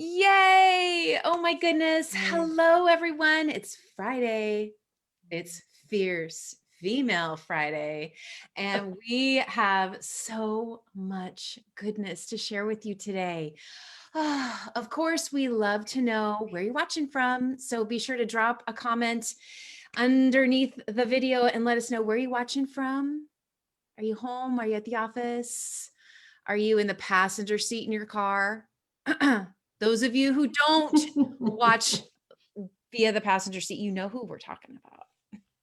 Yay! Oh my goodness. Yay. Hello, everyone. It's Friday. It's Fierce Female Friday. And we have so much goodness to share with you today. Of course, we love to know where you're watching from. So be sure to drop a comment underneath the video and let us know where you're watching from. Are you home? Are you at the office? Are you in the passenger seat in your car? Those of you who don't watch via the passenger seat, you know who we're talking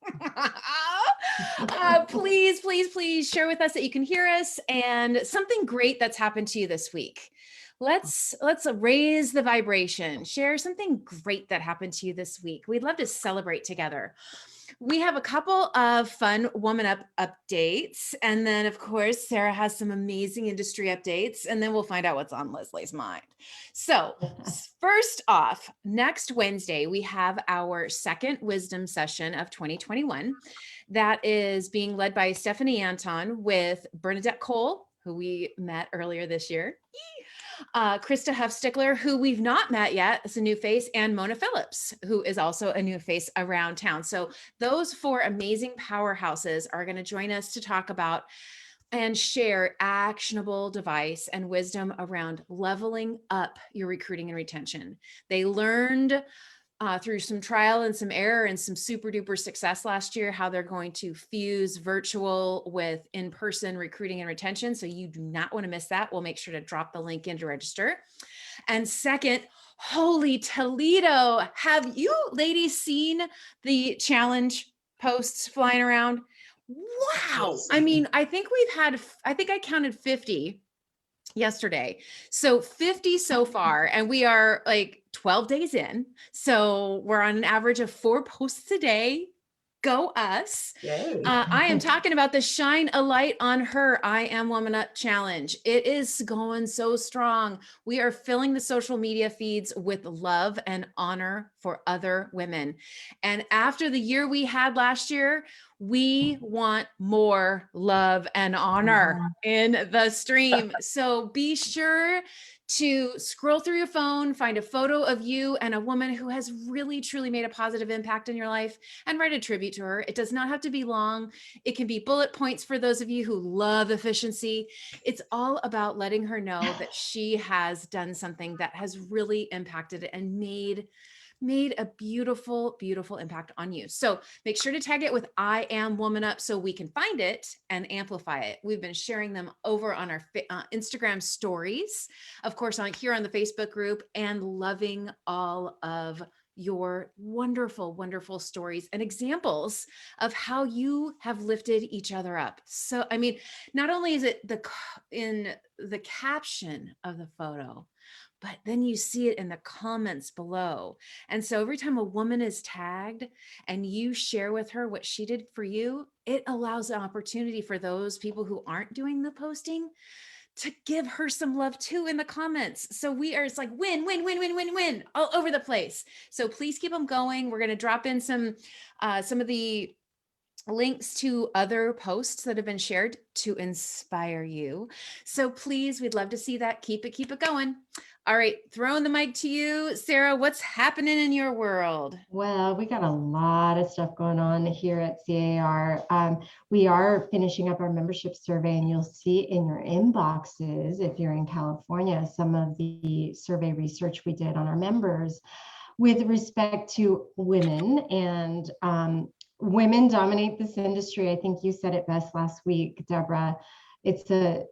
about. Please, please, please share with us that you can hear us and something great that's happened to you this week. Let's raise the vibration. Share something great that happened to you this week. We'd love to celebrate together. We have a couple of fun Woman Up updates. And then, of course, Sarah has some amazing industry updates. And then we'll find out what's on Leslie's mind. So, first off, next Wednesday, we have our second wisdom session of 2021 that is being led by Stephanie Anton with Bernadette Cole, who we met earlier this year. Krista Huffstickler, who we've not met yet, is a new face, and Mona Phillips, who is also a new face around town. So those four amazing powerhouses are going to join us to talk about and share actionable advice and wisdom around leveling up your recruiting and retention. They learned through some trial and some error and some super duper success last year, how they're going to fuse virtual with in-person recruiting and retention. So you do not want to miss that. We'll make sure to drop the link in to register. And second, holy Toledo, have you ladies seen the challenge posts flying around? Wow. Yes. I mean, I think I counted 50 yesterday. So 50 so far, and we are like 12 days in. So we're on an average of 4 posts a day. Go us. I am talking about the Shine a Light on Her I Am Woman Up challenge. It is going so strong. We are filling the social media feeds with love and honor for other women. And after the year we had last year, we want more love and honor in the stream. So be sure to scroll through your phone, find a photo of you and a woman who has really, truly made a positive impact in your life, and write a tribute to her. It does not have to be long. It can be bullet points for those of you who love efficiency. It's all about letting her know that she has done something that has really impacted and made a beautiful, beautiful impact on you. So make sure to tag it with I Am Woman Up so we can find it and amplify it. We've been sharing them over on our Instagram stories, of course, here on the Facebook group, and loving all of your wonderful, wonderful stories and examples of how you have lifted each other up. So, I mean, not only is it in the caption of the photo, but then you see it in the comments below. And so every time a woman is tagged and you share with her what she did for you, it allows an opportunity for those people who aren't doing the posting to give her some love too in the comments. So it's like win, win, win, win, win, win all over the place. So please keep them going. We're going to drop in some of the links to other posts that have been shared to inspire you. So please, we'd love to see that. Keep it going. All right, throwing the mic to you, Sarah, what's happening in your world? Well, we got a lot of stuff going on here at CAR. We are finishing up our membership survey, and you'll see in your inboxes, if you're in California, some of the survey research we did on our members with respect to women. And women dominate this industry. I think you said it best last week, Deborah. It's a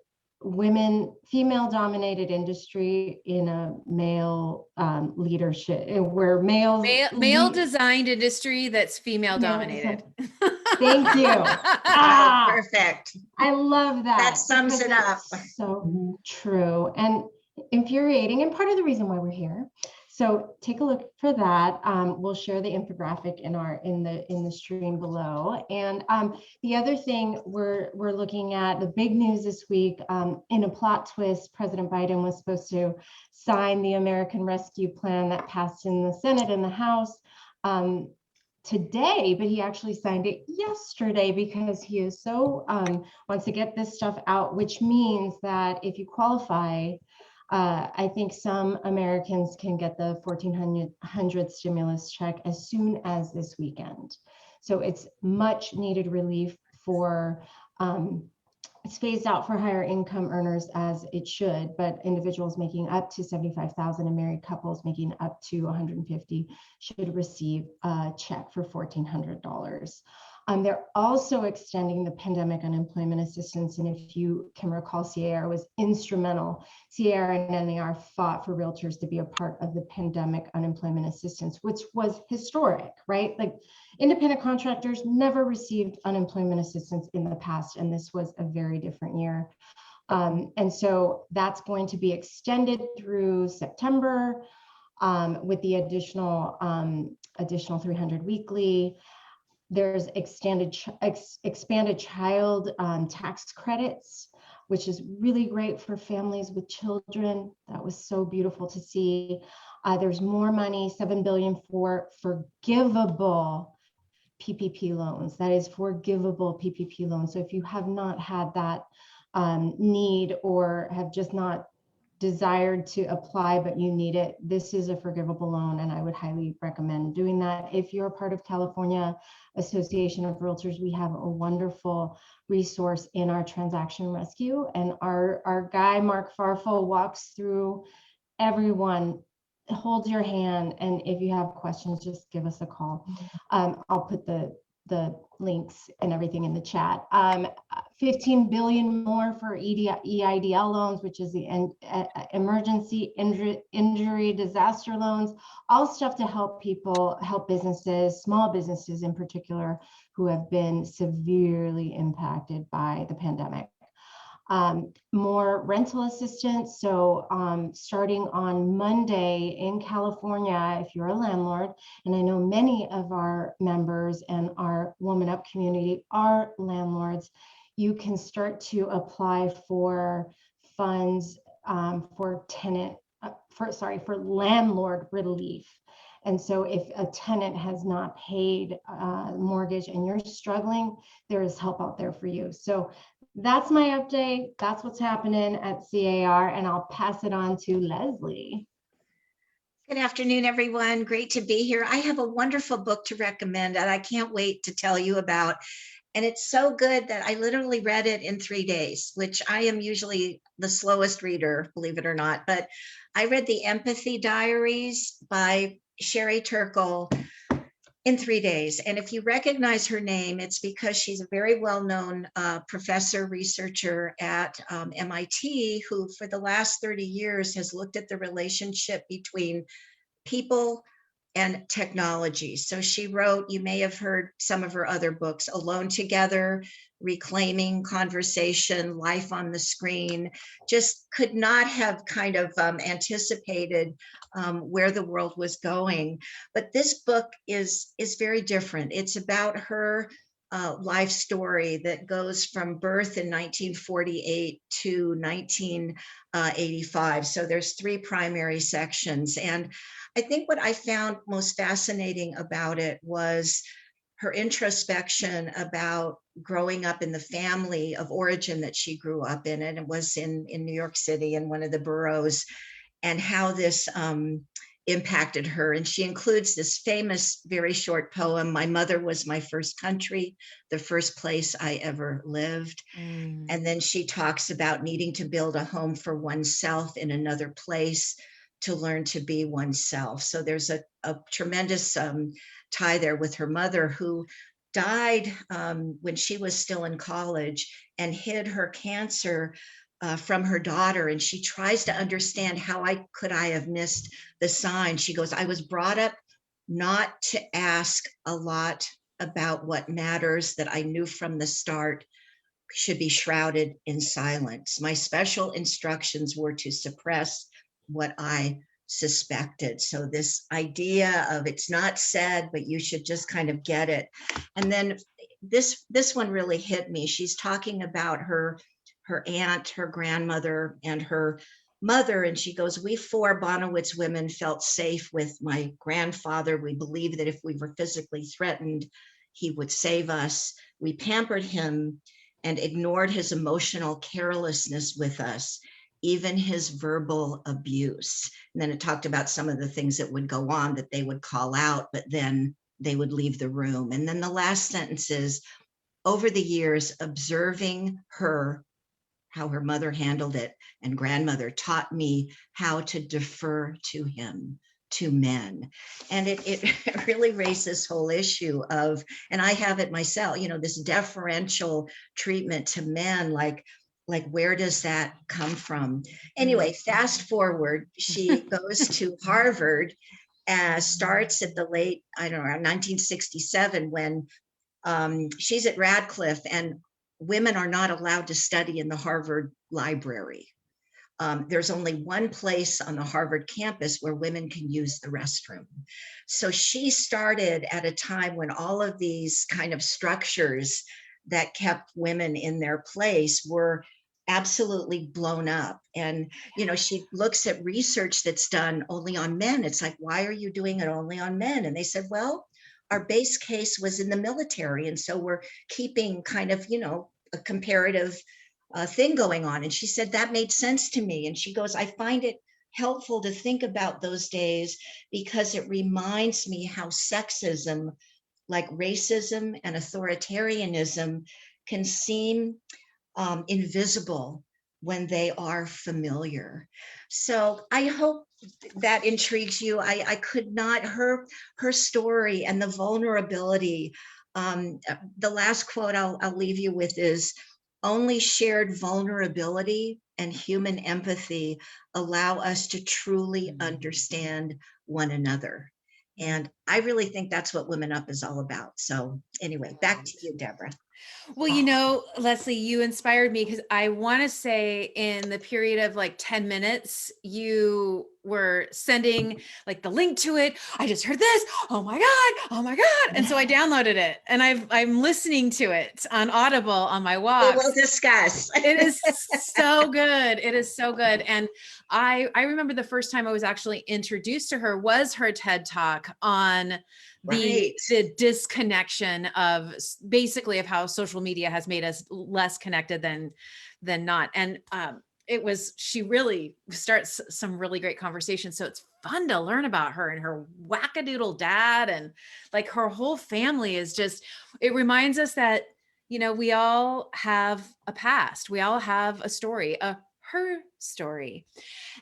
female dominated industry in a male leadership, where male designed industry that's female dominated. Thank you. Perfect. I love that. That sums it up. So true and infuriating, and part of the reason why we're here. So take a look for that. We'll share the infographic in the stream below. And the other thing we're looking at, the big news this week, in a plot twist, President Biden was supposed to sign the American Rescue Plan that passed in the Senate and the House today, but he actually signed it yesterday because he is so wants to get this stuff out, which means that if you qualify I think some Americans can get the $1,400 stimulus check as soon as this weekend. So it's much needed relief for, it's phased out for higher income earners as it should, but individuals making up to 75,000 and married couples making up to 150 should receive a check for $1,400. They're also extending the pandemic unemployment assistance. And if you can recall, CAR was instrumental. CAR and NAR fought for realtors to be a part of the pandemic unemployment assistance, which was historic, right? Like independent contractors never received unemployment assistance in the past, and this was a very different year. And so that's going to be extended through September with the additional 300 weekly. There's expanded child tax credits, which is really great for families with children. That was so beautiful to see. There's more money, $7 billion for forgivable PPP loans. That is forgivable PPP loans. So if you have not had that need or have just not desired to apply, but you need it, this is a forgivable loan, and I would highly recommend doing that. If you're a part of California Association of Realtors, we have a wonderful resource in our transaction rescue, and our guy, Mark Farfel, walks through everyone, holds your hand, and if you have questions, just give us a call. I'll put the links and everything in the chat. 15 billion more for EIDL loans, which is the emergency injury disaster loans, all stuff to help people, help businesses, small businesses in particular, who have been severely impacted by the pandemic. More rental assistance. So starting on Monday in California, if you're a landlord, and I know many of our members and our Woman Up community are landlords, you can start to apply for funds for landlord relief. And so if a tenant has not paid mortgage and you're struggling, there is help out there for you. So that's my update. That's what's happening at CAR, and I'll pass it on to Leslie. Good afternoon, everyone. Great to be here. I have a wonderful book to recommend that I can't wait to tell you about. And it's so good that I literally read it in 3 days, which I am usually the slowest reader, believe it or not. But I read The Empathy Diaries by Sherry Turkle in 3 days. And if you recognize her name, it's because she's a very well-known professor, researcher at MIT, who for the last 30 years has looked at the relationship between people and technology. So she wrote, you may have heard some of her other books, Alone Together, Reclaiming Conversation, Life on the Screen. Just could not have kind of anticipated where the world was going. But this book is very different. It's about her life story that goes from birth in 1948 to 1985. So there's 3 primary sections. And I think what I found most fascinating about it was her introspection about growing up in the family of origin that she grew up in, and it was in New York City in one of the boroughs, and how this impacted her. And she includes this famous, very short poem, My Mother Was My First Country, the first place I ever lived. And then she talks about needing to build a home for oneself in another place, to learn to be oneself. So there's a tremendous tie there with her mother, who died when she was still in college and hid her cancer from her daughter. And she tries to understand, how could I have missed the sign? She goes, I was brought up not to ask a lot about what matters, that I knew from the start should be shrouded in silence. My special instructions were to suppress what I suspected. So this idea of it's not said, but you should just kind of get it. And then this one really hit me. She's talking about her aunt, her grandmother, and her mother. And she goes, we 4 Bonowitz women felt safe with my grandfather. We believed that if we were physically threatened, he would save us. We pampered him and ignored his emotional carelessness with us. even his verbal abuse. And then it talked about some of the things that would go on that they would call out, but then they would leave the room. And then the last sentence is, over the years, observing her, how her mother handled it, and grandmother taught me how to defer to him, to men. And it really raised this whole issue of, and I have it myself, you know, this deferential treatment to men, like where does that come from? Anyway, fast forward, she goes to Harvard, starts at the late, I don't know, around 1967, when she's at Radcliffe, and women are not allowed to study in the Harvard library. There's only one place on the Harvard campus where women can use the restroom. So she started at a time when all of these kind of structures that kept women in their place were absolutely blown up. And, you know, she looks at research that's done only on men. It's like, why are you doing it only on men? And they said, well, our base case was in the military. And so we're keeping kind of, you know, a comparative thing going on. And she said, that made sense to me. And she goes, I find it helpful to think about those days because it reminds me how sexism, like racism and authoritarianism, can seem invisible when they are familiar. So I hope that intrigues you. I could not, her story and the vulnerability. The last quote I'll leave you with is, only shared vulnerability and human empathy allow us to truly understand one another. And I really think that's what Women Up is all about. So anyway, back to you, Deborah. Well, you know, Leslie, you inspired me because I want to say in the period of like 10 minutes, you were sending like the link to it. I just heard this. Oh my God. Oh my God. And so I downloaded it and I'm listening to it on Audible on my walk. We will discuss. It is so good. It is so good. And I remember the first time I was actually introduced to her was her TED Talk on the disconnection of basically of how social media has made us less connected than not. And she really starts some really great conversations. So it's fun to learn about her and her wackadoodle dad, and like her whole family is just, it reminds us that, you know, we all have a past, we all have a story, her story.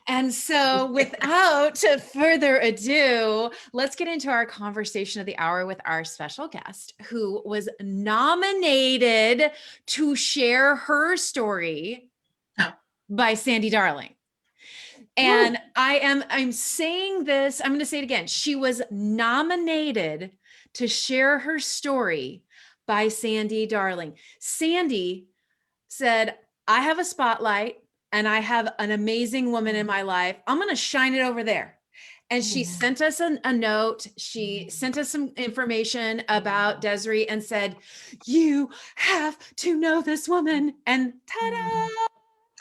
And so without further ado, let's get into our conversation of the hour with our special guest who was nominated to share her story by Sandy Darling. And I'm saying this, I'm going to say it again. She was nominated to share her story by Sandy Darling. Sandy said, I have a spotlight and I have an amazing woman in my life. I'm going to shine it over there. And she sent us a note. She sent us some information about Desrie and said, you have to know this woman. And ta-da!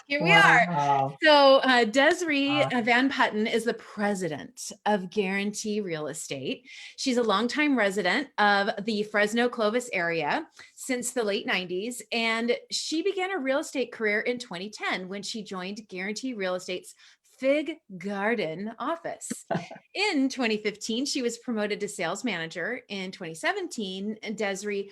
Here we are. So Desrie Van Putten is the president of Guarantee Real Estate. She's a longtime resident of the Fresno, Clovis area since the late 90s. And she began her real estate career in 2010 when she joined Guarantee Real Estate's Fig Garden office. In 2015, she was promoted to sales manager. In 2017, Desrie,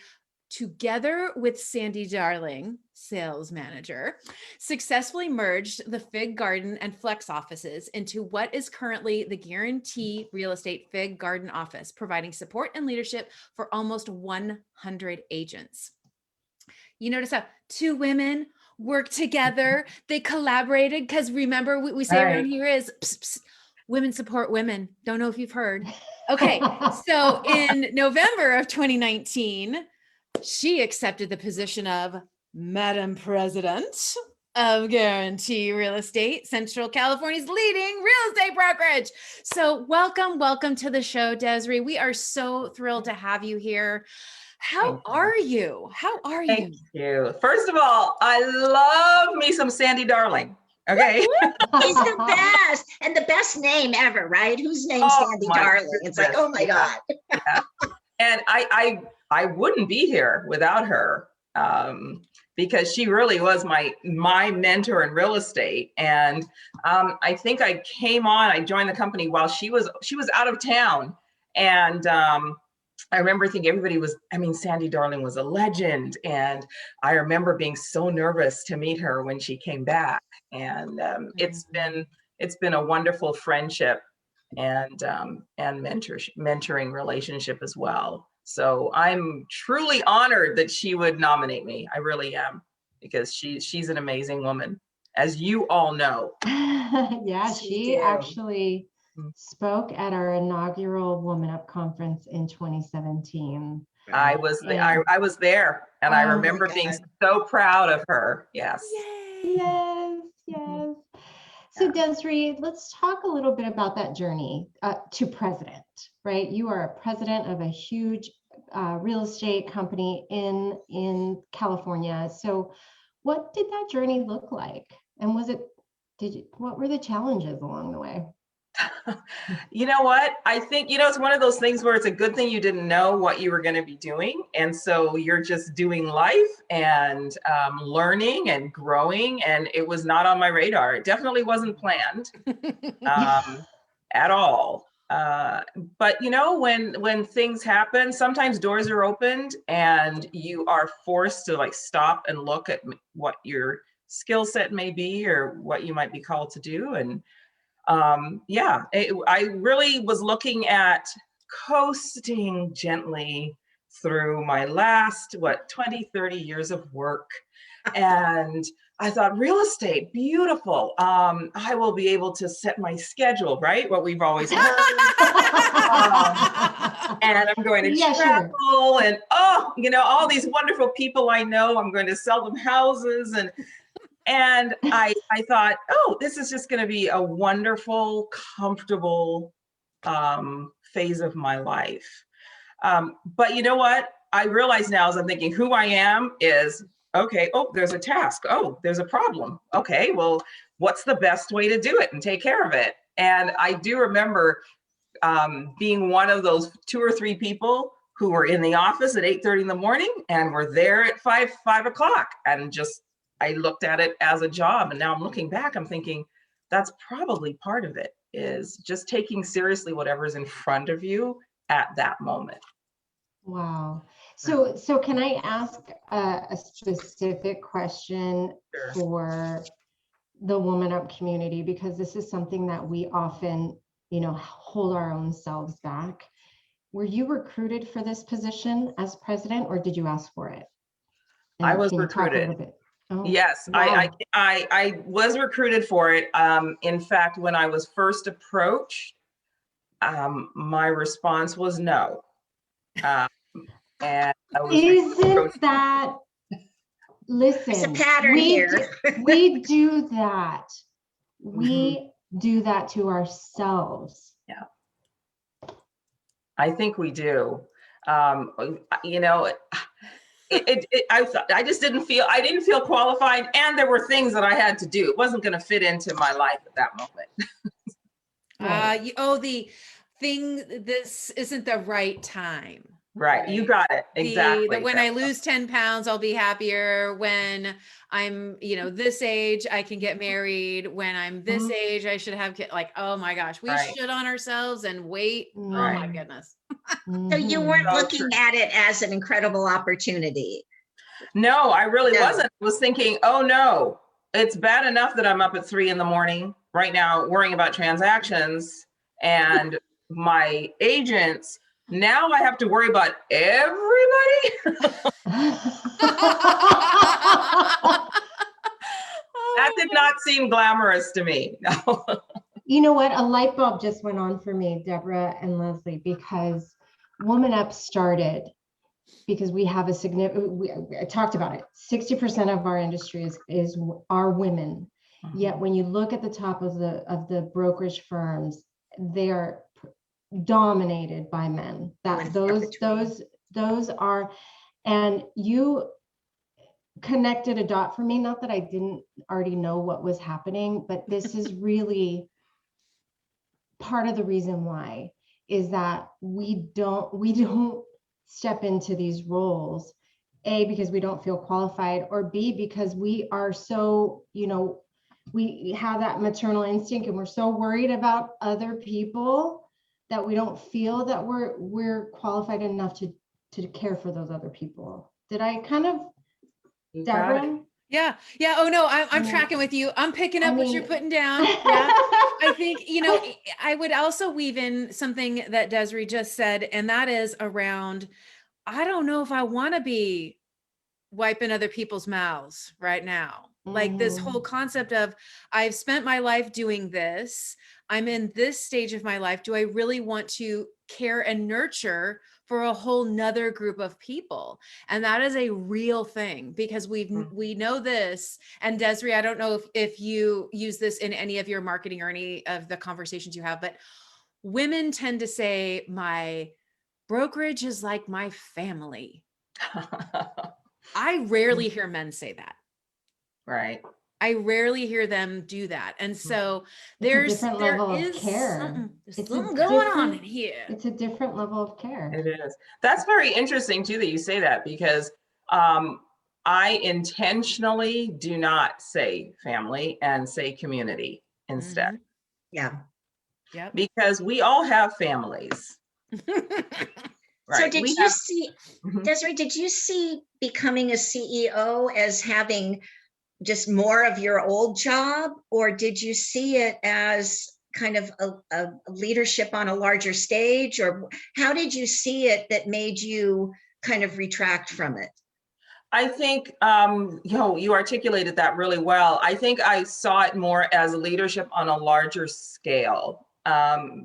together with Sandy Darling, sales manager, successfully merged the Fig Garden and Flex offices into what is currently the Guarantee Real Estate Fig Garden office, providing support and leadership for almost 100 agents. You notice how two women work together, they collaborated, because remember we say around here is psst, psst, women support women. Don't know if you've heard. Okay, so in November of 2019, she accepted the position of Madam President of Guarantee Real Estate, Central California's leading real estate brokerage. So welcome to the show, Desrie. We are so thrilled to have you here. How are you? Thank you. First of all, I love me some Sandy Darling. Okay. He's the best, and the best name ever, right? Whose name's Sandy Darling? It's like, oh my God. Yeah. And I wouldn't be here without her, because she really was my mentor in real estate. And I think I joined the company while she was out of town. And I remember thinking Sandy Darling was a legend. And I remember being so nervous to meet her when she came back. And it's been a wonderful friendship and mentoring relationship as well. So I'm truly honored that she would nominate me. I really am, because she's an amazing woman, as you all know. Yeah, she actually spoke at our inaugural Woman Up conference in 2017. I was there, and I remember being so proud of her. Yes. Yes. So Desrie, let's talk a little bit about that journey to president, right? You are a president of a huge real estate company in California. So what did that journey look like? And what were the challenges along the way? You know what? I think, it's one of those things where it's a good thing you didn't know what you were going to be doing. And so you're just doing life and learning and growing. And it was not on my radar. It definitely wasn't planned at all. But when things happen, sometimes doors are opened and you are forced to stop and look at what your skill set may be or what you might be called to do. And I really was looking at coasting gently through my last 20, 30 years of work. And I thought, real estate, beautiful. I will be able to set my schedule, right? What we've always heard. And I'm going to travel and all these wonderful people I know. I'm going to sell them houses and I thought, this is just going to be a wonderful, comfortable phase of my life. But you know what? I realize now as I'm thinking who I am is, okay, there's a task. There's a problem. Okay, well, what's the best way to do it and take care of it? And I do remember being one of those 2 or 3 people who were in the office at 8:30 in the morning and were there at 5 o'clock, and I looked at it as a job. And now I'm looking back, I'm thinking that's probably part of it, is just taking seriously whatever's in front of you at that moment. Wow. So can I ask a specific question for the Woman Up community? Because this is something that we often, hold our own selves back. Were you recruited for this position as president, or did you ask for it? And I was recruited. Yes, wow. I was recruited for it. In fact, when I was first approached, my response was no. And I was listen, there's a pattern here. We do that. We do that to ourselves. Yeah. I think we do. I just didn't feel qualified, and there were things that I had to do. It wasn't going to fit into my life at that moment. This isn't the right time. Right. You got it. Exactly. When I lose 10 pounds, I'll be happier. When I'm, this age, I can get married. When I'm this age, I should have kids. Oh my gosh, we should on ourselves and wait. Oh my goodness. So you weren't looking at it as an incredible opportunity. No, I really wasn't. I was thinking, oh no, it's bad enough that I'm up at 3 a.m. right now worrying about transactions and my agents. Now I have to worry about everybody. That did not seem glamorous to me. No. You know what? A light bulb just went on for me, Deborah and Leslie, because Woman Up started because we have a significant, I talked about it, 60% of our industry are women. Yet when you look at the top of the brokerage firms, they are dominated by men. Those are, and you connected a dot for me. Not that I didn't already know what was happening, but this is really part of the reason why is that we don't step into these roles A, because we don't feel qualified, or B, because we are so, we have that maternal instinct and we're so worried about other people that we don't feel that we're qualified enough to care for those other people. Did I kind of, You got it. Deborah? Yeah. Yeah. Oh no, I'm Yeah. tracking with you. I'm picking I up what you're mean- putting down. Yeah. I think, I would also weave in something that Desrie just said, and that is around, I don't know if I want to be wiping other people's mouths right now. Like this whole concept of, I've spent my life doing this. I'm in this stage of my life. Do I really want to care and nurture for a whole nother group of people? And that is a real thing, because we know this. And Desrie, I don't know if you use this in any of your marketing or any of the conversations you have, but women tend to say, my brokerage is like my family. I rarely hear men say that. Right. I rarely hear them do that. And so It's a there different level of is care. something, there's It's a something going on in different- here. It's a different level of care. It is. That's very interesting too that you say that, because I intentionally do not say family and say community instead, Mhm. Yeah. Yep. because we all have families. So Right. did We you have- see, Mhm. Desiree, did you see becoming a CEO as having just more of your old job, or did you see it as kind of a leadership on a larger stage, or how did you see it that made you kind of retract from it? I think you articulated that really well. I think I saw it more as leadership on a larger scale,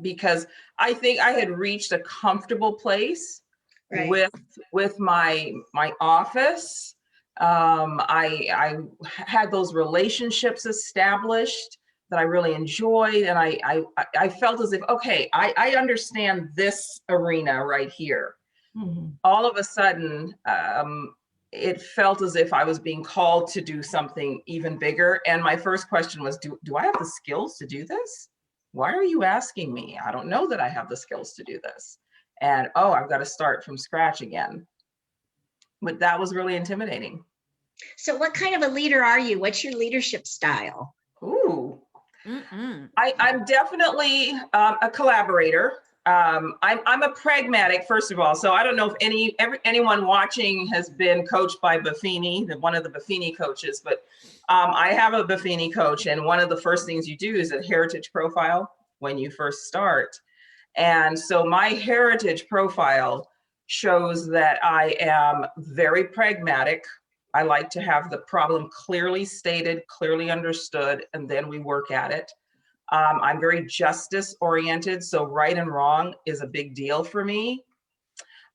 because I think I had reached a comfortable place Right. with my office. I had those relationships established that I really enjoyed, and I felt as if, okay, I understand this arena right here. Mhm. All of a sudden, it felt as if I was being called to do something even bigger. And my first question was, do I have the skills to do this? Why are you asking me? I don't know that I have the skills to do this. And, oh, I've got to start from scratch again. But that was really intimidating. So what kind of a leader are you? What's your leadership style? Ooh, Mm-mm. I'm definitely a collaborator. I'm a pragmatic, first of all. So I don't know if anyone watching has been coached by Buffini, one of the Buffini coaches, but I have a Buffini coach, and one of the first things you do is a heritage profile when you first start. And so my heritage profile shows that I am very pragmatic. I like to have the problem clearly stated, clearly understood, and then we work at it. I'm very justice oriented, so right and wrong is a big deal for me.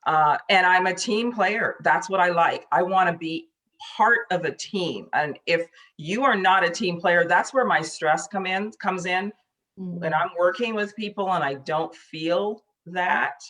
And I'm a team player. That's what I like. I want to be part of a team. And if you are not a team player, that's where my stress comes in. When I'm working with people and I don't feel that,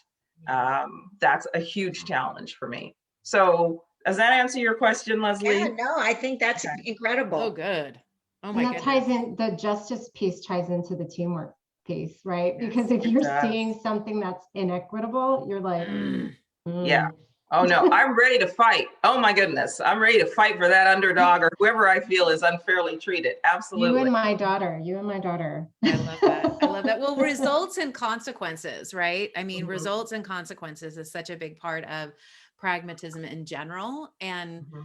that's a huge challenge for me. So does that answer your question, Leslie? Yeah, no, I think that's Okay. incredible. Oh, good. Oh And my that goodness. ties in, the justice piece ties into the teamwork piece, right? Yes, Because if it you're does. seeing something that's inequitable, you're like, Mm. Yeah. mm. Oh no, I'm ready to fight. Oh my goodness. I'm ready to fight for that underdog or whoever I feel is unfairly treated. You Absolutely. and my daughter, you and my daughter. I love that. I love that. Well, results and consequences, right? I mean, Mhm. results and consequences is such a big part of pragmatism in general. And Mhm.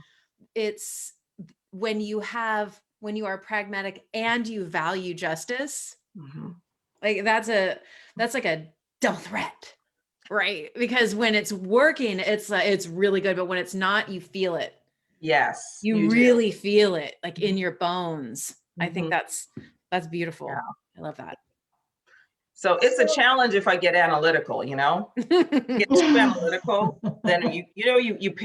it's when you are pragmatic and you value justice, Mhm. like that's like a double threat, right? Because when it's working, it's really good, but when it's not, you feel it. Yes. You do. really feel it, like in your bones. I think Mhm. that's beautiful. Yeah. I love that. So it's a challenge if I get analytical, get too analytical, then you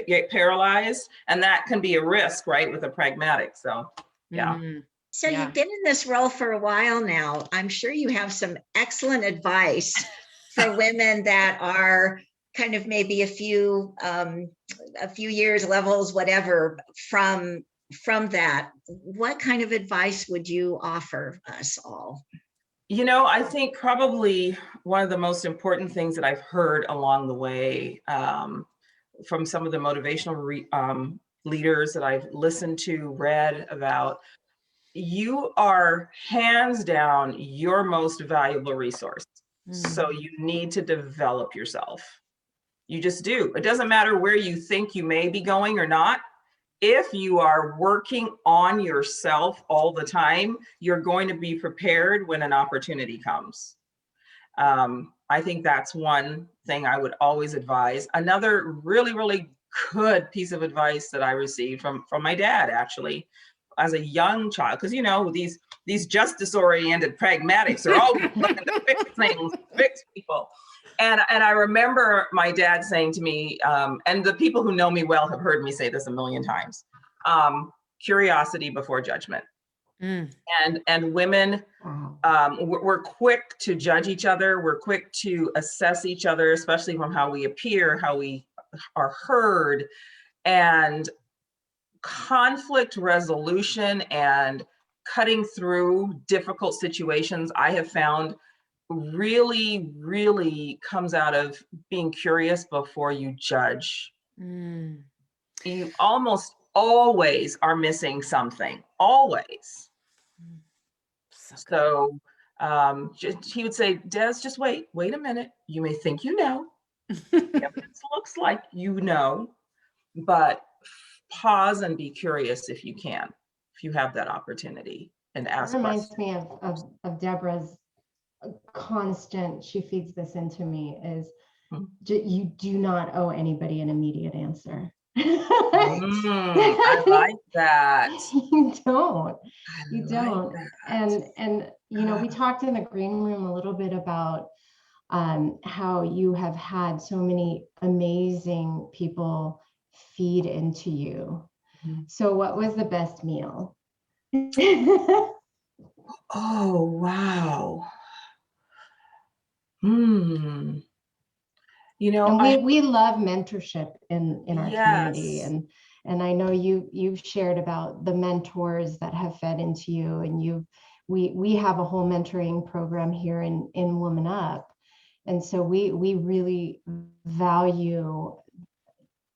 get paralyzed, and that can be a risk, right, with a pragmatic. So yeah. Mhm. So Yeah. you've been in this role for a while now. I'm sure you have some excellent advice for women that are kind of maybe a few years, levels, whatever, from that. What kind of advice would you offer us all? I think probably one of the most important things that I've heard along the way from some of the motivational leaders that I've listened to, read about, you are hands down your most valuable resource. So you need to develop yourself. You just do. It doesn't matter where you think you may be going or not. If you are working on yourself all the time, you're going to be prepared when an opportunity comes. I think that's one thing I would always advise. Another really, really good piece of advice that I received from my dad, actually, as a young child, because, you know, these justice-oriented pragmatics are always looking to fix things, fix people. And I remember my dad saying to me, and the people who know me well have heard me say this a million times, curiosity before judgment. And women, we're quick to judge each other. We're quick to assess each other, especially from how we appear, how we are heard. And conflict resolution and cutting through difficult situations, I have found, really, really comes out of being curious before you judge. You almost always are missing something, always. So he would say, Des, just wait a minute. You may think you know. Evidence looks like you know, but pause and be curious if you can, if you have that opportunity, and ask reminds questions. me of Deborah's constant, she feeds this into me, is you do not owe anybody an immediate answer. I like that. You don't. You like don't. that. And you know, we talked in the green room a little bit about how you have had so many amazing people feed into you. So what was the best meal? Oh, wow. You know, and we love mentorship in our yes. community, and I know you've shared about the mentors that have fed into you, and we have a whole mentoring program here in Woman Up, and so we really value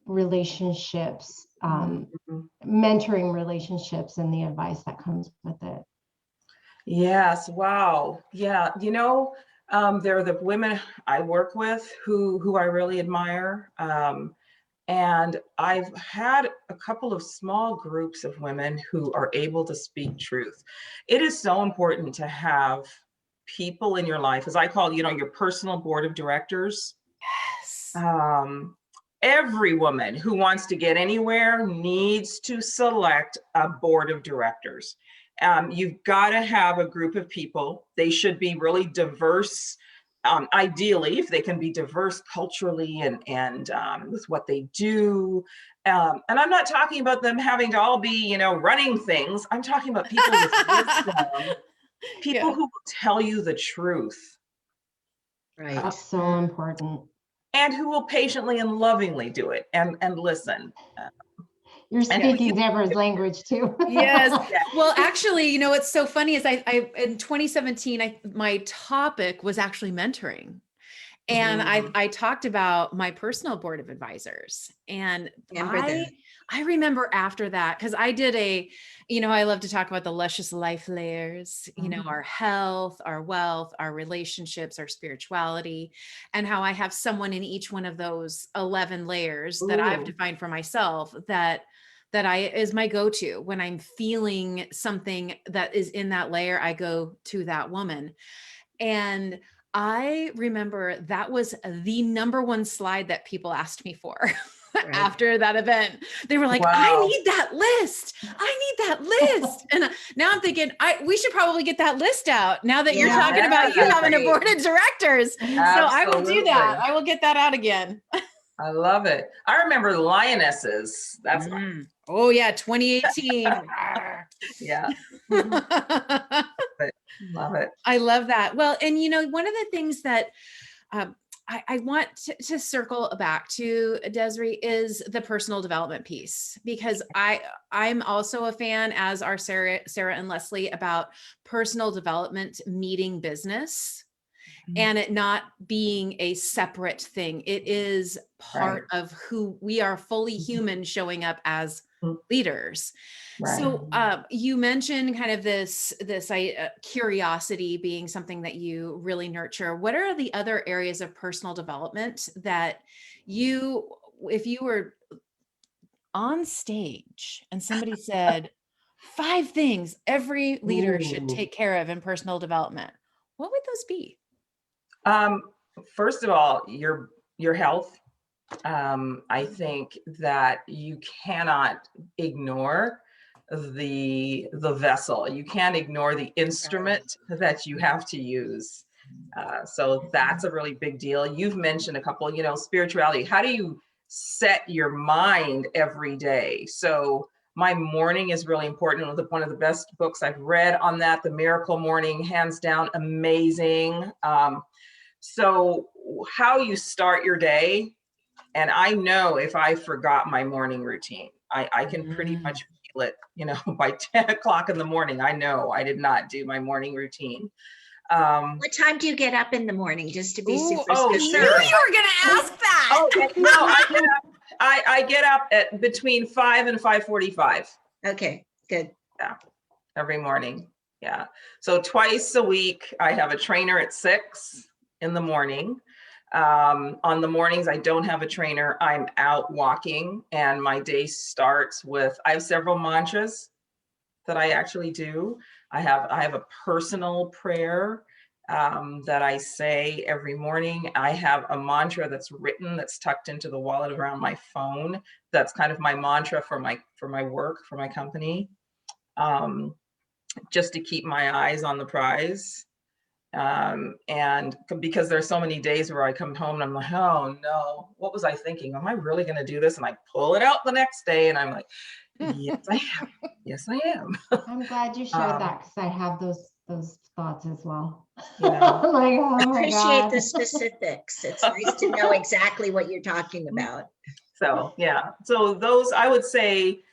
relationships, mentoring relationships, and the advice that comes with it. Yes, wow. Yeah, you know, there are the women I work with who I really admire. And I've had a couple of small groups of women who are able to speak truth. It is so important to have people in your life, as I call, you know, your personal board of directors. Yes. Every woman who wants to get anywhere needs to select a board of directors. You've got to have a group of people. They should be really diverse. Ideally, if they can be diverse culturally and with what they do. And I'm not talking about them having to all be, you know, running things. I'm talking about people with wisdom, people who will tell you the truth. Right. That's so important. And who will patiently and lovingly do it and listen. You're speaking Deborah's language too. Yes. Well, actually, you know, what's so funny is I in 2017, my topic was actually mentoring. And I talked about my personal board of advisors. And I remember after that, because I did you know, I love to talk about the luscious life layers, you know, our health, our wealth, our relationships, our spirituality, and how I have someone in each one of those 11 layers that I've defined for myself that is my go-to. When I'm feeling something that is in that layer, I go to that woman. And I remember that was the #1 slide that people asked me for after that event. They were like, wow. I need that list. I need that list. And now I'm thinking, we should probably get that list out now that you're talking about you having a board of directors. Absolutely. So I will do that. I will get that out again. I love it. I remember lionesses. That's oh yeah, 2018. Yeah. Love it. I love that. Well, and you know, one of the things that I want to circle back to, Desrie, is the personal development piece, because I'm also a fan, as are Sarah and Leslie, about personal development meeting business. and it not being a separate thing. It is part of who we are, fully human, showing up as leaders. Right. So you mentioned kind of this curiosity being something that you really nurture. What are the other areas of personal development that you, if you were on stage and somebody said 5 things every leader should take care of in personal development, what would those be? First of all, your health. I think that you cannot ignore the vessel. You can't ignore the instrument that you have to use. So that's a really big deal. You've mentioned a couple, spirituality. How do you set your mind every day? So my morning is really important. One of the best books I've read on that, The Miracle Morning, hands down, amazing. So how you start your day, and I know if I forgot my morning routine, I can pretty much feel it, by 10 o'clock in the morning. I know I did not do my morning routine. What time do you get up in the morning, just to be super oh, specific? I knew you were going to ask that. Oh, no, I get up at between 5 and 5:45. Okay, good. Yeah, every morning. Yeah. So twice a week, I have a trainer at 6 in the morning. On the mornings I don't have a trainer, I'm out walking, and my day starts with, I have several mantras that I actually do. I have a personal prayer that I say every morning. I have a mantra that's written, that's tucked into the wallet around my phone. That's kind of my mantra for my work, for my company, just to keep my eyes on the prize. And because there's so many days where I come home and I'm like, oh no, what was I thinking? Am I really going to do this? And I pull it out the next day and I'm like, yes, I am. Yes, I am. I'm glad you shared that, because I have those thoughts as well. Like, oh my Appreciate God. the specifics. It's nice to know exactly what you're talking about. So yeah, so those, I would say,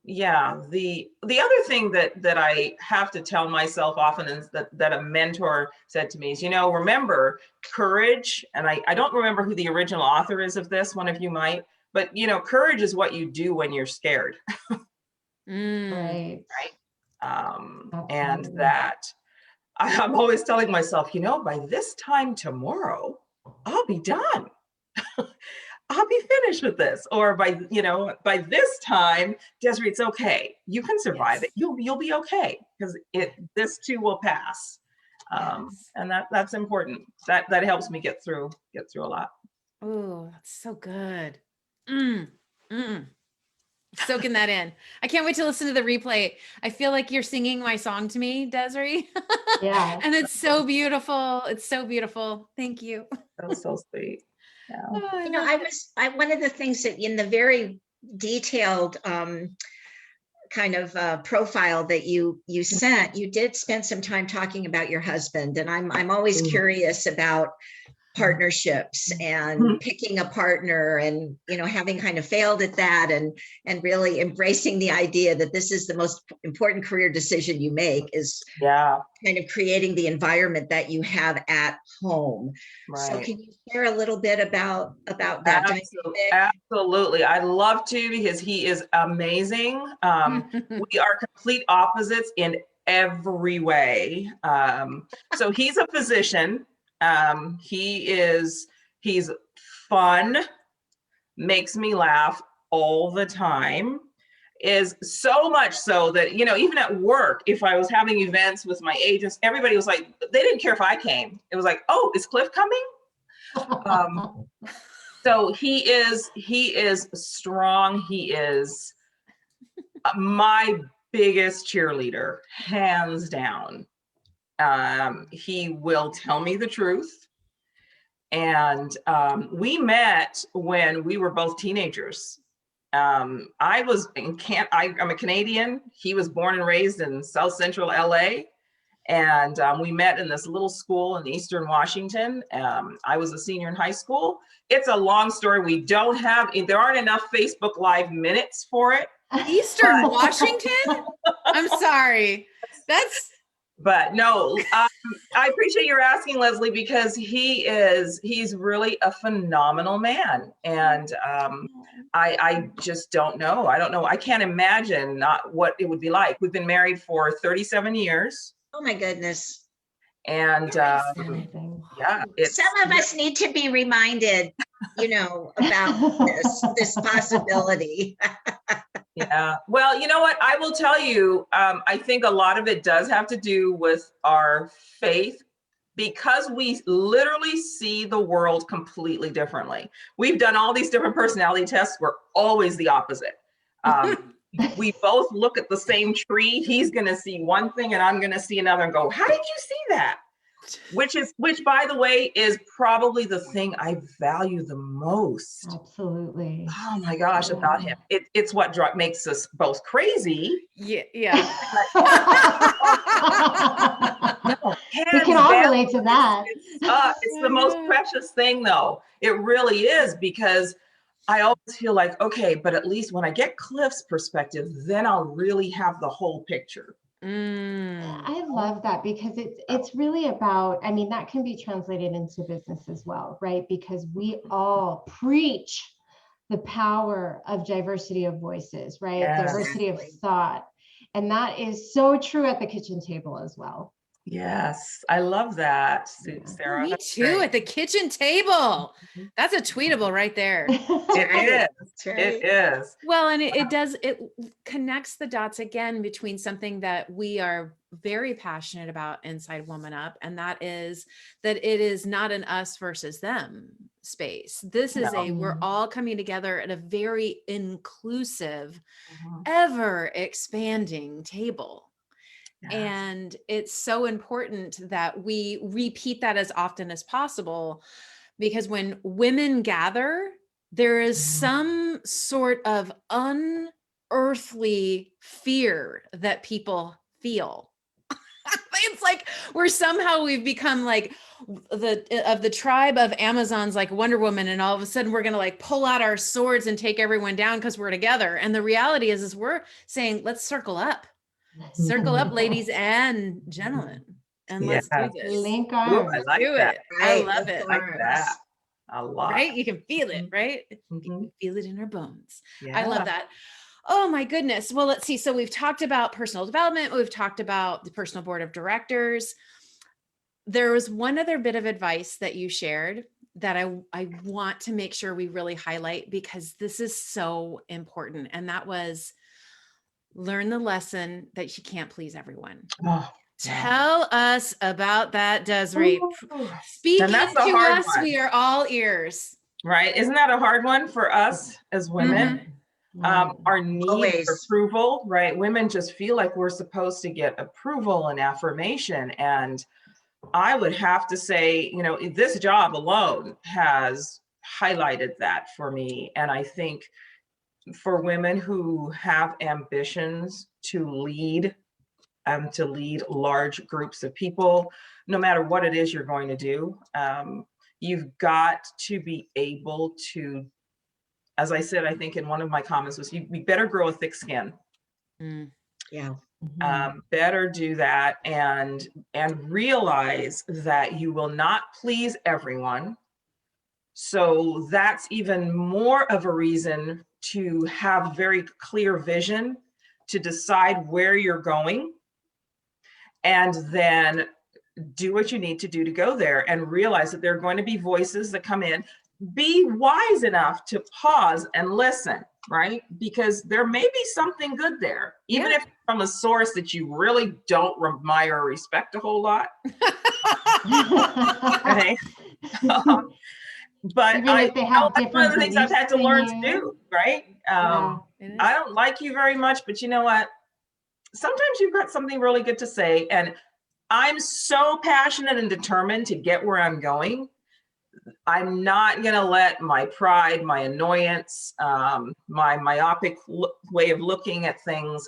yeah, the other thing that I have to tell myself often is that a mentor said to me is, remember courage. And I don't remember who the original author is of this, one of you might, but courage is what you do when you're scared. Right. And that I'm always telling myself, by this time tomorrow, I'll be done. I'll be finished with this. Or by this time, Desrie, it's okay. You can survive it. You'll be okay, because this too will pass. And that's important. That helps me get through a lot. Oh, that's so good. Soaking that in. I can't wait to listen to the replay. I feel like you're singing my song to me, Desrie. Yeah. And it's so beautiful. It's so beautiful. Thank you. That was so sweet. Yeah. Oh, One of the things that in the very detailed kind of profile that you sent, you did spend some time talking about your husband, and I'm always curious about partnerships and picking a partner, and having kind of failed at that, and really embracing the idea that this is the most important career decision you make, is kind of creating the environment that you have at home. Right. So can you share a little bit about that dynamic? Absolutely. I'd love to, because he is amazing. We are complete opposites in every way. So he's a physician. He's fun, makes me laugh all the time, is so much so that, even at work, if I was having events with my agents, everybody was like, they didn't care if I came. It was like, oh, is Cliff coming? So he is strong. He is my biggest cheerleader, hands down. He will tell me the truth. And we met when we were both teenagers. I'm a Canadian. He was born and raised in South Central LA. And we met in this little school in Eastern Washington. I was a senior in high school. It's a long story. There aren't enough Facebook Live minutes for it. Eastern Washington? I'm sorry. But no, I appreciate your asking, Leslie, because he's really a phenomenal man. And I just don't know. I don't know. I can't imagine not what it would be like. We've been married for 37 years. Oh my goodness. And yeah, Some of us need to be reminded, about this possibility. Yeah. Well, you know what? I will tell you, I think a lot of it does have to do with our faith, because we literally see the world completely differently. We've done all these different personality tests. We're always the opposite. We both look at the same tree. He's going to see one thing and I'm going to see another and go, how did you see that? Which by the way, is probably the thing I value the most. Absolutely. Oh my gosh, about him. It's what makes us both crazy. Yeah. No, we can all relate to that. It's the most precious thing, though. It really is, because I always feel like, okay, but at least when I get Cliff's perspective, then I'll really have the whole picture. I love that, because it's really about, I mean, that can be translated into business as well, right? Because we all preach the power of diversity of voices, right? Yes. Diversity of thought. And that is so true at the kitchen table as well. Yes, I love that, Sarah. Me too, at the kitchen table. That's a tweetable right there. It is. Right. It is. Well, and it connects the dots again between something that we are very passionate about inside Woman Up, and that is that it is not an us versus them space. This is we're all coming together at a very inclusive, ever expanding table. Yes. And it's so important that we repeat that as often as possible, because when women gather, there is some sort of unearthly fear that people feel. It's like we've become like the tribe of Amazons, like Wonder Woman, and all of a sudden we're gonna like pull out our swords and take everyone down because we're together. And the reality is we're saying, let's circle up, ladies and gentlemen, and let's do this. Link arms. I like do that. it. I love it. I like that a lot. Right? You can feel it, right? You can feel it in our bones. Yeah. I love that. Oh my goodness. Well, let's see. So we've talked about personal development. We've talked about the personal board of directors. There was one other bit of advice that you shared that I want to make sure we really highlight, because this is so important. And that was learn the lesson that you can't please everyone. Tell us about that, Desrie. Speak into us. One. We are all ears. Right? Isn't that a hard one for us as women? Our need for approval, right? Women just feel like we're supposed to get approval and affirmation. And I would have to say, this job alone has highlighted that for me. And I think for women who have ambitions to lead large groups of people, no matter what it is you're going to do, you've got to be able to, as I said, I think in one of my comments was, we better grow a thick skin. Yeah. Better do that, and realize that you will not please everyone. So that's even more of a reason to have very clear vision, to decide where you're going, and then do what you need to do to go there, and realize that there are going to be voices that come in. Be wise enough to pause and listen, right? Because there may be something good there, even if from a source that you really don't admire or respect a whole lot. Okay. But that's one of the things I've had to learn to do, right? I don't like you very much, but you know what? Sometimes you've got something really good to say, and I'm so passionate and determined to get where I'm going. I'm not going to let my pride, my annoyance, my myopic way of looking at things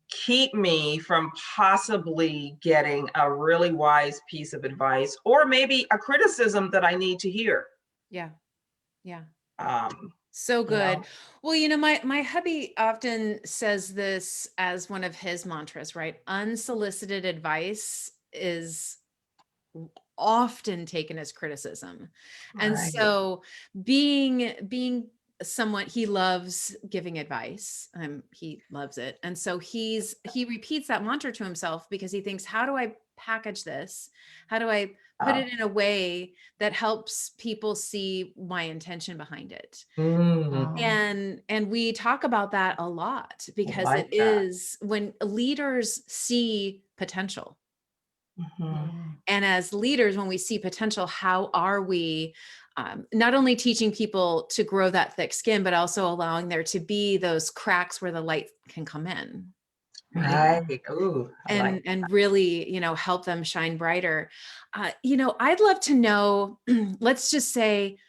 keep me from possibly getting a really wise piece of advice, or maybe a criticism that I need to hear. Yeah. So good. Well, my hubby often says this as one of his mantras, right? Unsolicited advice is often taken as criticism. And Right. so being someone, he loves giving advice. He loves it. And so he repeats that mantra to himself because he thinks, how do I package this? How do I put it in a way that helps people see my intention behind it? Mm, And we talk about that a lot because like it is when leaders see potential. Mhm. And as leaders, when we see potential, how are we not only teaching people to grow that thick skin, but also allowing there to be those cracks where the light can come in, right? Right. Ooh, I like. And really, help them shine brighter. I'd love to know, let's just say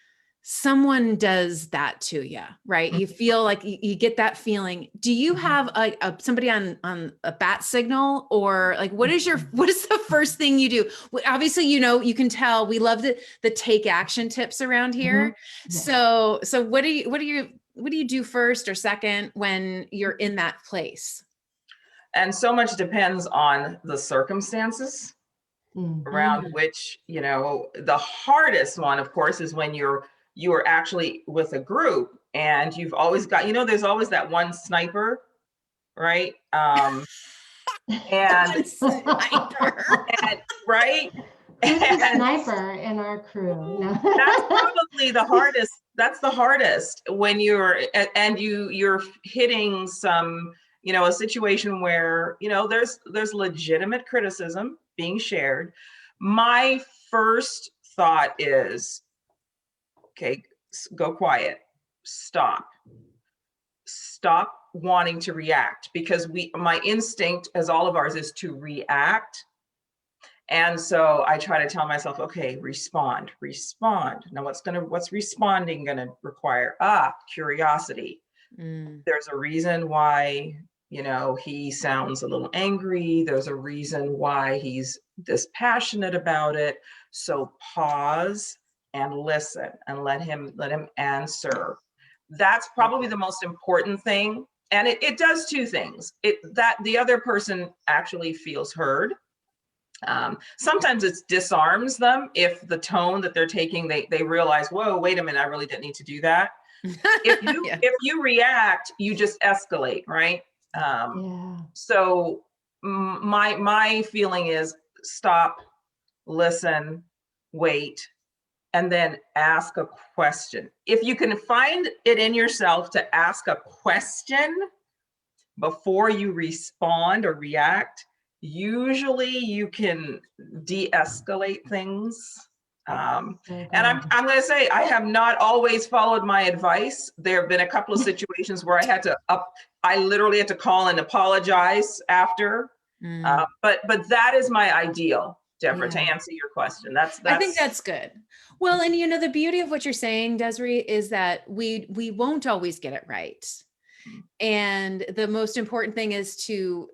someone does that to you, right? You feel like you get that feeling. Do you have somebody on a bat signal, or like, what is the first thing you do? Obviously, you can tell we love the take action tips around here. So what do you do first or second when you're in that place? And so much depends on the circumstances around which, the hardest one, of course, is when you are actually with a group and you've always got, there's always that one sniper, right? And, One sniper. and right? Who's the And sniper in our crew? No. that's probably the hardest. That's the hardest when you're hitting some, a situation where, there's legitimate criticism being shared. My first thought is, okay, go quiet, stop wanting to react, because my instinct, as all of ours, is to react. And so I try to tell myself, okay, respond. Now what's responding gonna require? Curiosity. There's a reason why, he sounds a little angry. There's a reason why he's this passionate about it. So pause and listen and let him answer. That's probably the most important thing. And it does two things. That the other person actually feels heard. Sometimes it disarms them if the tone that they're taking, they realize, whoa, wait a minute, I really didn't need to do that. If you react, you just escalate, right? So my feeling is stop, listen, wait, and then ask a question. If you can find it in yourself to ask a question before you respond or react, usually you can de-escalate things. And I'm going to say, I have not always followed my advice. There have been a couple of situations where I literally had to call and apologize after. But that is my ideal, Deborah, to answer your question. I think that's good. Well, and the beauty of what you're saying, Desrie, is that we won't always get it right. And the most important thing is to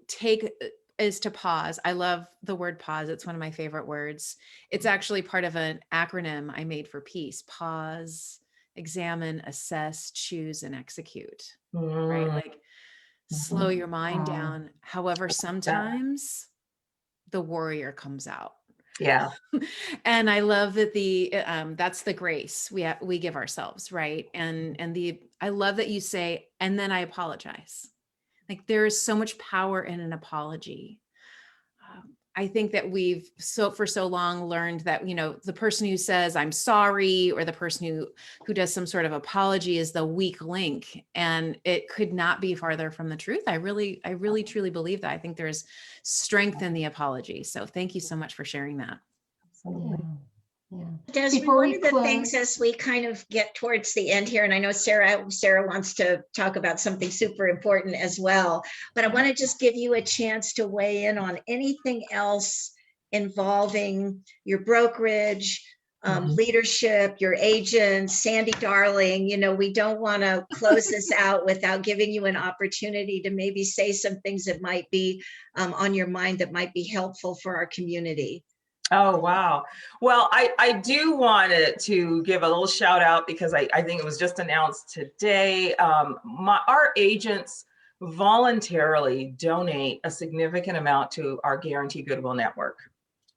pause. I love the word pause. It's one of my favorite words. It's actually part of an acronym I made for peace. Pause, examine, assess, choose, and execute. Right? Like slow your mind down. However, sometimes the warrior comes out. Yeah. And I love that that's the grace we give ourselves, right? And I love that you say, and then I apologize. Like there is so much power in an apology. I think that we've for so long learned that, the person who says I'm sorry, or the person who does some sort of apology, is the weak link. And it could not be farther from the truth. I really truly believe that. I think there's strength in the apology. So thank you so much for sharing that. Desrie, one of the things as we kind of get towards the end here, and I know Sarah wants to talk about something super important as well, but I want to just give you a chance to weigh in on anything else involving your brokerage, leadership, your agents, Sandy Darling. We don't want to close this out without giving you an opportunity to maybe say some things that might be on your mind that might be helpful for our community. Oh, wow. Well, I do want to give a little shout out, because I think it was just announced today. Our agents voluntarily donate a significant amount to our Guarantee Goodwill Network.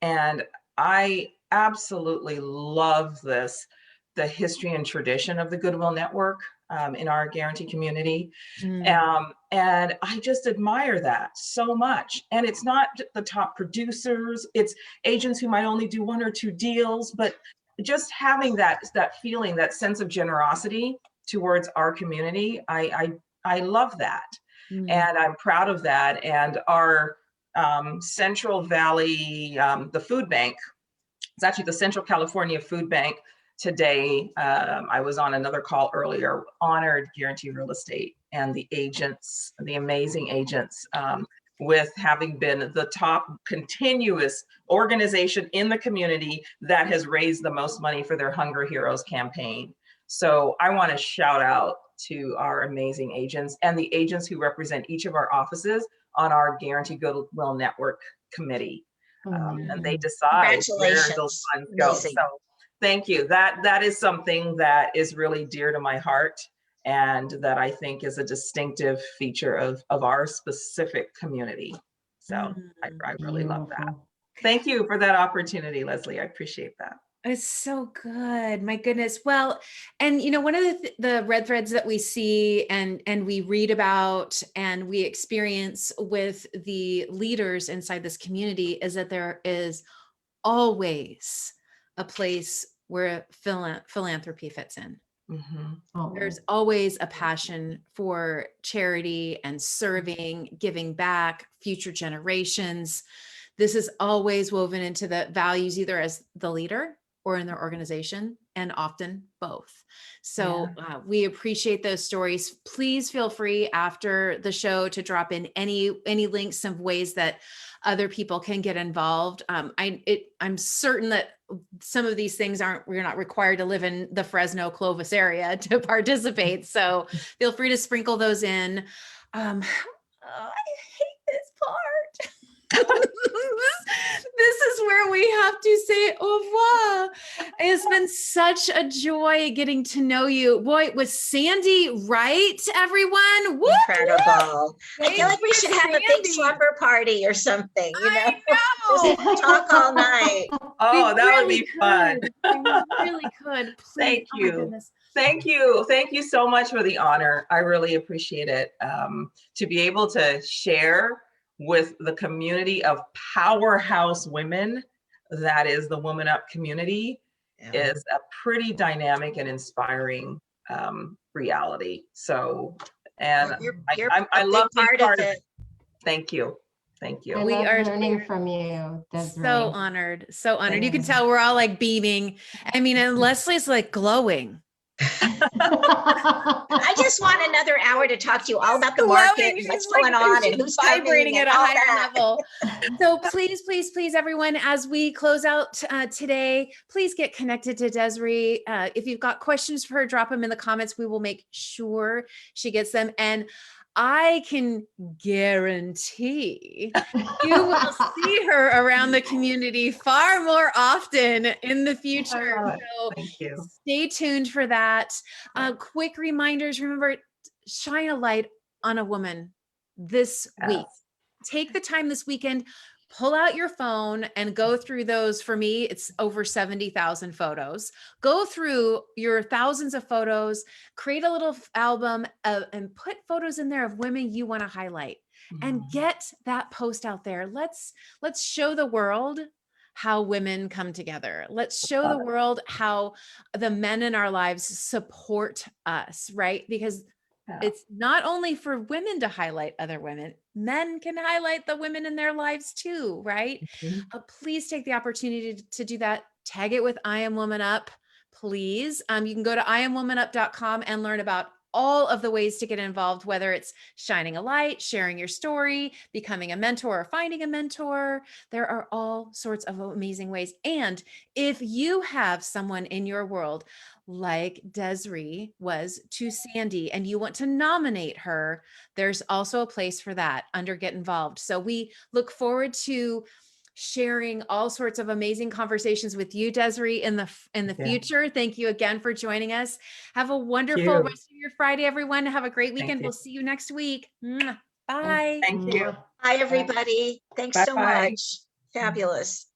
And I absolutely love this, the history and tradition of the Goodwill Network in our guarantee community. And I just admire that so much. And it's not the top producers, it's agents who might only do 1 or 2 deals, but just having that feeling, that sense of generosity towards our community, I love that. And I'm proud of that. And our Central Valley, the food bank, it's actually the Central California Food Bank today. I was on another call earlier, honored Guarantee Real Estate and the agents, the amazing agents, with having been the top continuous organization in the community that has raised the most money for their Hunger Heroes campaign. So I want to shout out to our amazing agents and the agents who represent each of our offices on our Guarantee Goodwill Network committee. And they decide where those funds go. Amazing. So thank you. That is something that is really dear to my heart, and that I think is a distinctive feature of our specific community. So I really love that. Thank you for that opportunity, Leslie. I appreciate that. It's so good. My goodness. Well, and you know, one of the red threads that we see and we read about and we experience with the leaders inside this community is that there is always a place where philanthropy fits in. There's always a passion for charity and serving, giving back, future generations. This is always woven into the values, either as the leader or in their organization, and often both. So we appreciate those stories. Please feel free after the show to drop in any links of ways that other people can get involved. I'm certain that some of these things we're not required to live in the Fresno, Clovis area to participate. So feel free to sprinkle those in. I hate this part. This is where we have to say au revoir. It's been such a joy getting to know you. Boy, was Sandy right, everyone? Woo! Incredible. I feel like we should have a big slumber party or something, you know? Just talk all night. Oh, that would be fun. We really could. Please. Thank Oh my you. goodness. Thank you. Thank you so much for the honor. I really appreciate it. To be able to share with the community of powerhouse women, that is the Woman Up community, is a pretty dynamic and inspiring reality. So, and I love being part of it. Thank you. Thank you. We are learning from you, Desrie. So honored. So honored. You can tell we're all like beaming. I mean, and Leslie's like glowing. I just want another hour to talk to you all about the market and what's going on and who's vibrating at a all higher that. level. So please, please, please, everyone, as we close out today, please get connected to Desrie. If you've got questions for her, drop them in the comments. We will make sure she gets them. And I can guarantee you will see her around the community far more often in the future. So thank you. Stay tuned for that. Quick reminders. Remember, shine a light on a woman this week. Take the time this weekend. Pull out your phone and go through those. For me, it's over 70,000 photos. Go through your thousands of photos, create a little album and put photos in there of women you want to highlight and get that post out there. Let's show the world how women come together. Let's show the world how the men in our lives support us, right? Because it's not only for women to highlight other women, men can highlight the women in their lives too, right? Please take the opportunity to do that. Tag it with I Am Woman Up, please. You can go to iamwomanup.com and learn about all of the ways to get involved, whether it's shining a light, sharing your story, becoming a mentor, or finding a mentor. There are all sorts of amazing ways. And if you have someone in your world like Desrie was to Sandy, and you want to nominate her, there's also a place for that under Get Involved. So we look forward to sharing all sorts of amazing conversations with you, Desrie, in the future. Thank you again for joining us. Have a wonderful rest of your Friday, everyone. Have a great weekend. We'll see you next week. Bye. Thank you. Bye, everybody. Thanks so much. Fabulous.